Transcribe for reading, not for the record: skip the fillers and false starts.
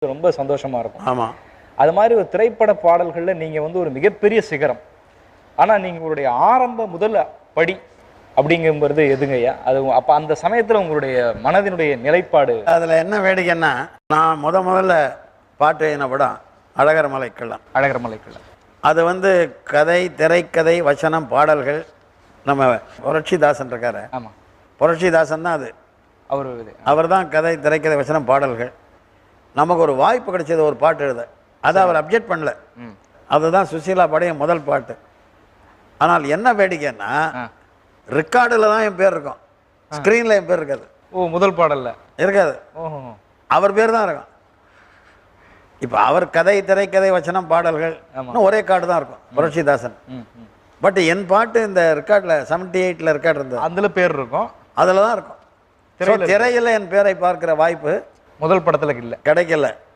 ரொம்ப சந்தோஷமா இருக்கும். ஆமாம். அது மாதிரி ஒரு திரைப்பட பாடல்கள்ல நீங்க வந்து ஒரு மிகப்பெரிய சிகரம். ஆனா நீங்க உங்களுடைய ஆரம்ப முதல் படி அப்படிங்கிறது எதுங்கய்யா? அது அப்ப அந்த சமயத்துல உங்களுடைய மனதினுடைய நிலைப்பாடு. அதில் என்ன வேடிக்கைன்னா, நான் முதல்ல பாட்டு எழுதின படம் அழகர் மலைக்கெல்லாம். அழகர் மலைக்குள்ள. அது வந்து கதை, திரைக்கதை, வசனம், பாடல்கள். நம்ம புரட்சிதாசன் இருக்காரு, ஆமா. புரட்சிதாசன் தான் அது. அவரு அவர் தான் கதை, திரைக்கதை, வசனம், பாடல்கள். நமக்கு ஒரு வாய்ப்பு கிடைச்சது ஒரு பாட்டு எழுத. அதை அவர் அப்ஜெக்ட் பண்ணல. அதுதான் சுசீலா பாடிய முதல் பாட்டு. ஆனால் என்ன வேடிக்கைன்னா, ரெக்கார்டில் தான் என் பேர் இருக்கும், ஸ்க்ரீனில் என் பேர் இருக்காது. ஓ, முதல் பாடல்ல இருக்காது. ஓஹோ. அவர் பேர் தான் இருக்கும். இப்போ அவர் கதை, திரைக்கதை, வசனம், பாடல்கள் ஒரே கார்டு தான் இருக்கும், புரட்சிதாசன். பட் என் பாட்டு இந்த ரெக்கார்டில் 78ல் ரெக்கார்டு இருந்தது, அதுல பேர் இருக்கும், அதில் தான் இருக்கும். திரையில் என் பேரை பார்க்குற வாய்ப்பு முதல் படத்துல இல்ல, கிடைக்கல.